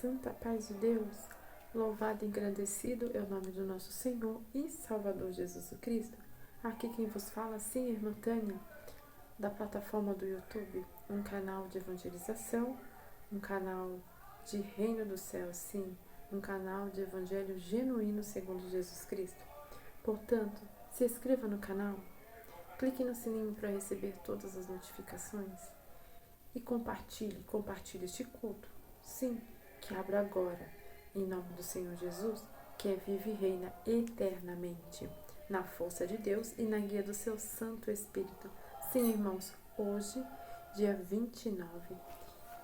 santa paz de Deus, louvado e engrandecido é o nome do nosso Senhor e Salvador Jesus Cristo. Aqui quem vos fala, sim, irmã Tânia, da plataforma do YouTube, um canal de evangelização, um canal de reino do céu, sim, um canal de evangelho genuíno segundo Jesus Cristo. Portanto, se inscreva no canal, clique no sininho para receber todas as notificações e compartilhe este culto. Sim, que abra agora, em nome do Senhor Jesus, que vive e reina eternamente, na força de Deus e na guia do seu Santo Espírito. Sim, irmãos, hoje, dia 29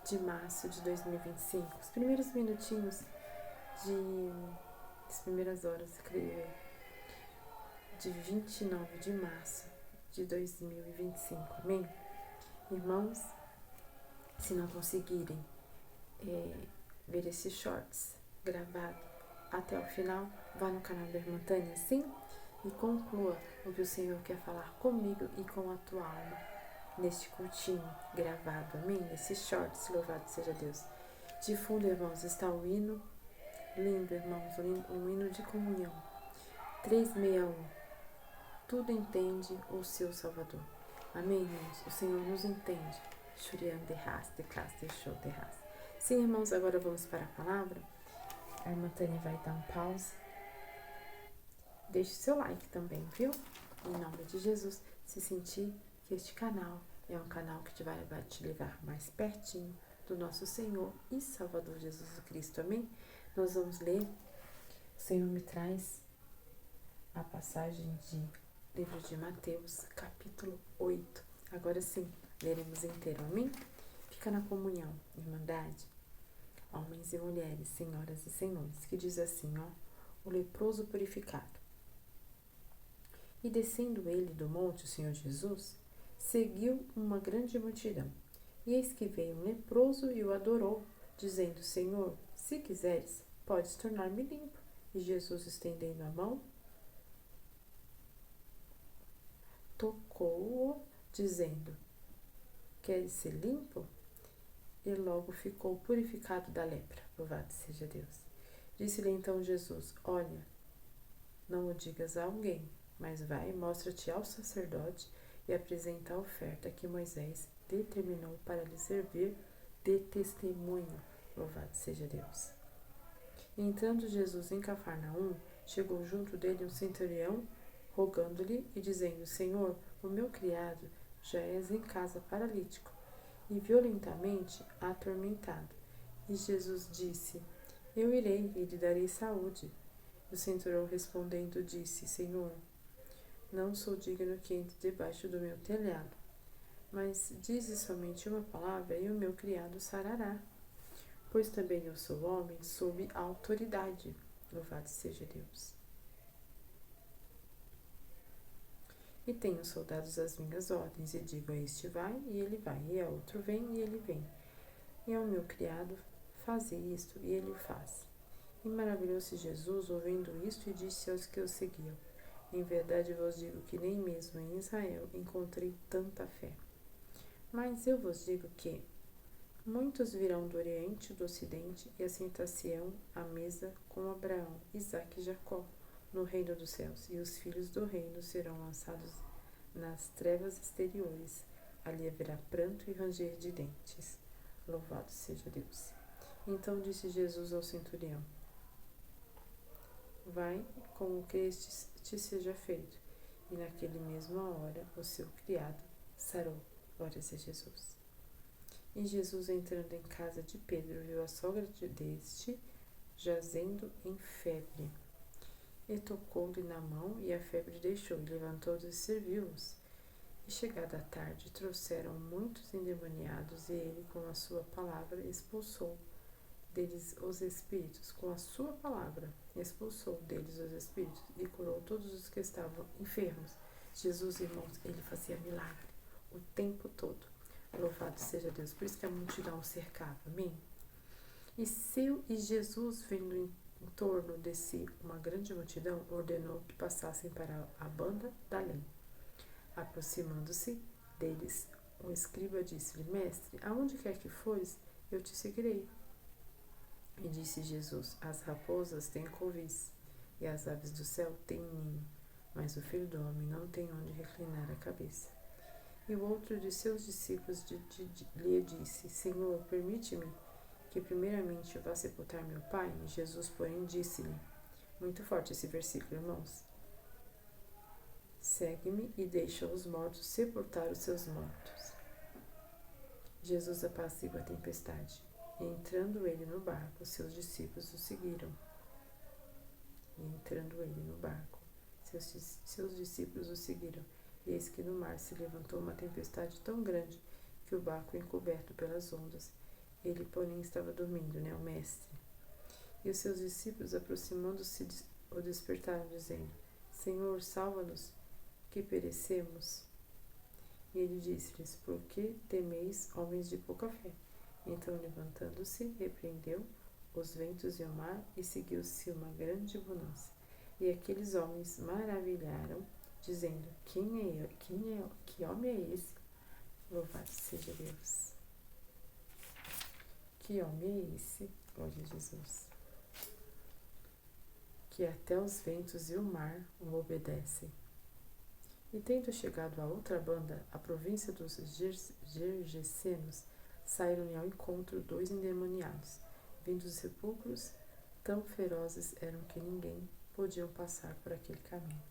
de março de 2025, os primeiros minutinhos as primeiras horas, creio eu, de 29 de março de 2025, amém? Irmãos, se não conseguirem ver esses shorts gravados até o final, vá no canal da irmã Tânia, sim, e conclua o que o Senhor quer falar comigo e com a tua alma neste cultinho gravado, amém? Nesses shorts, louvado seja Deus. De fundo, irmãos, está o hino lindo, irmãos, um hino de comunhão, 361, tudo entende o seu Salvador, amém, irmãos? O Senhor nos entende. Sim, irmãos, agora vamos para a palavra. A irmã Tânia vai dar um pause. Deixe seu like também, viu? Em nome de Jesus, se sentir que este canal é um canal que vai te levar mais pertinho do nosso Senhor e Salvador Jesus Cristo, amém? Nós vamos ler, o Senhor me traz a passagem de livro de Mateus, capítulo 8. Agora sim, leremos inteiro, amém? Fica na comunhão, irmandade, homens e mulheres, senhoras e senhores, que diz assim, o leproso purificado. E descendo ele do monte, o Senhor Jesus, seguiu uma grande multidão. E eis que veio um leproso e o adorou, dizendo, Senhor, se quiseres, podes tornar-me limpo. E Jesus, estendendo a mão, tocou-o, dizendo, queres ser limpo? E logo ficou purificado da lepra. Louvado seja Deus. Disse-lhe então Jesus, olha, não o digas a alguém, mas vai, mostra-te ao sacerdote e apresenta a oferta que Moisés determinou para lhe servir de testemunho. Louvado seja Deus. E entrando Jesus em Cafarnaum, chegou junto dele um centurião, rogando-lhe e dizendo, Senhor, o meu criado já és em casa paralítico e violentamente atormentado. E Jesus disse, eu irei e lhe darei saúde. O centurião respondendo disse, Senhor, não sou digno que entre debaixo do meu telhado, mas dize somente uma palavra e o meu criado sarará. Pois também eu sou homem sob autoridade. Louvado seja Deus. E tenho soldados às minhas ordens, e digo a este vai, e ele vai, e a outro vem, e ele vem. E ao meu criado, faze isto, e ele o faz. E maravilhou-se Jesus ouvindo isto, e disse aos que o seguiam, em verdade vos digo que nem mesmo em Israel encontrei tanta fé. Mas eu vos digo que muitos virão do Oriente e do Ocidente e assentar-se-ão à mesa com Abraão, Isaque e Jacó, no reino dos céus, e os filhos do reino serão lançados nas trevas exteriores. Ali haverá pranto e ranger de dentes. Louvado seja Deus. Então disse Jesus ao centurião, vai, como crestes te seja feito. E naquele mesma hora o seu criado sarou. Glória a Jesus. E Jesus, entrando em casa de Pedro, viu a sogra deste jazendo em febre. E tocou-lhe na mão, e a febre deixou, e levantou-se e serviu-os. E chegada a tarde, trouxeram muitos endemoniados, e ele, com a sua palavra, expulsou deles os espíritos. Com a sua palavra, expulsou deles os espíritos, e curou todos os que estavam enfermos. Jesus, irmãos, ele fazia milagre o tempo todo. Louvado seja Deus. Por isso que a multidão o cercava. Amém? E Jesus, vendo em torno de si uma grande multidão, ordenou que passassem para a banda da além. Aproximando-se deles, um escriba disse-lhe, mestre, aonde quer que fores, eu te seguirei. E disse Jesus: as raposas têm covis, e as aves do céu têm ninho, mas o Filho do Homem não tem onde reclinar a cabeça. E o outro de seus discípulos lhe disse: Senhor, permite-me que primeiramente vá sepultar meu pai? E Jesus, porém, disse-lhe, muito forte esse versículo, irmãos, segue-me e deixa os mortos sepultar os seus mortos. Jesus apacigua a tempestade, e entrando ele no barco, seus discípulos o seguiram. Seus discípulos o seguiram. E eis que no mar se levantou uma tempestade tão grande que o barco encoberto pelas ondas. Ele, porém, estava dormindo, o mestre. E os seus discípulos, aproximando-se, o despertaram, dizendo: Senhor, salva-nos, que perecemos. E ele disse-lhes: Por que temeis, homens de pouca fé? Então, levantando-se, repreendeu os ventos e o mar, e seguiu-se uma grande bonança. E aqueles homens maravilharam, dizendo: que homem é esse? Louvado seja Deus. Que homem é esse? Glória a Jesus. Que até os ventos e o mar o obedecem. E tendo chegado à outra banda, a província dos Gergesenos, saíram-lhe ao encontro 2 endemoniados, vindos dos sepulcros, tão ferozes eram que ninguém podiam passar por aquele caminho.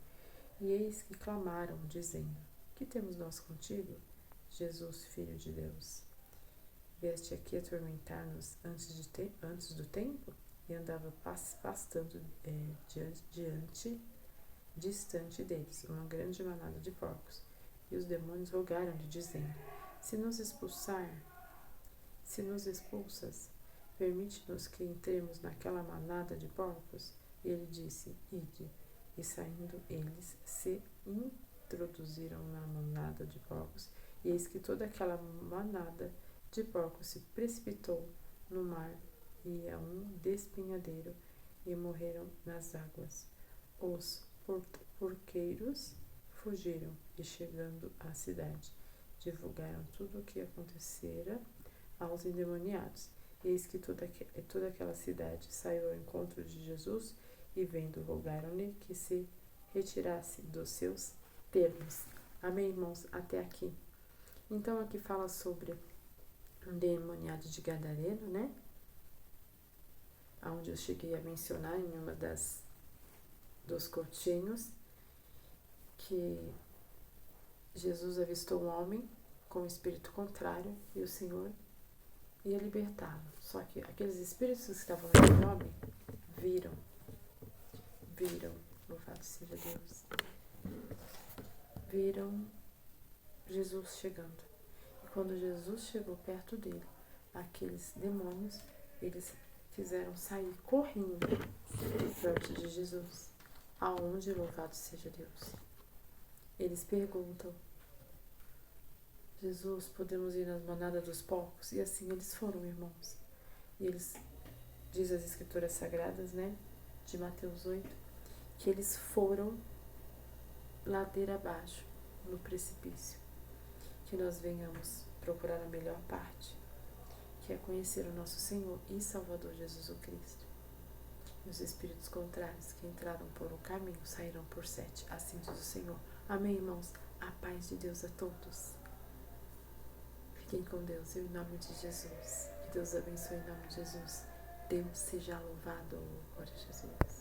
E eis que clamaram, dizendo: Que temos nós contigo, Jesus, Filho de Deus? Vieste aqui atormentar-nos antes do tempo? E andava pastando distante deles uma grande manada de porcos. E os demônios rogaram-lhe, dizendo: Se nos expulsas, permite-nos que entremos naquela manada de porcos. E ele disse: Ide. E saindo eles, se introduziram na manada de porcos, e eis que toda aquela manada de porcos se precipitou no mar e a um despenhadeiro, e morreram nas águas. Os porqueiros fugiram, e chegando à cidade, divulgaram tudo o que acontecera aos endemoniados. E eis que toda aquela cidade saiu ao encontro de Jesus, e vendo, rogaram-lhe que se retirasse dos seus termos. Amém, irmãos? Até aqui. Então, aqui fala sobre um endemoniado de Gadareno, onde eu cheguei a mencionar em uma dos curtinhos, que Jesus avistou um homem com um espírito contrário, e o Senhor ia libertá-lo. Só que aqueles espíritos que estavam naquele homem viram, louvado seja Deus, viram Jesus chegando. E quando Jesus chegou perto dele, aqueles demônios, eles fizeram sair correndo perto de Jesus. Aonde, louvado seja Deus? Eles perguntam: Jesus, podemos ir na manada dos porcos? E assim eles foram, irmãos. E eles, diz as escrituras sagradas, de Mateus 8, que eles foram ladeira abaixo, no precipício. Que nós venhamos procurar a melhor parte, que é conhecer o nosso Senhor e Salvador Jesus o Cristo. E os espíritos contrários que entraram por um caminho saíram por 7, assim diz o Senhor. Amém, irmãos? A paz de Deus a todos. Fiquem com Deus, em nome de Jesus. Que Deus abençoe em nome de Jesus. Deus seja louvado. Glória a Jesus.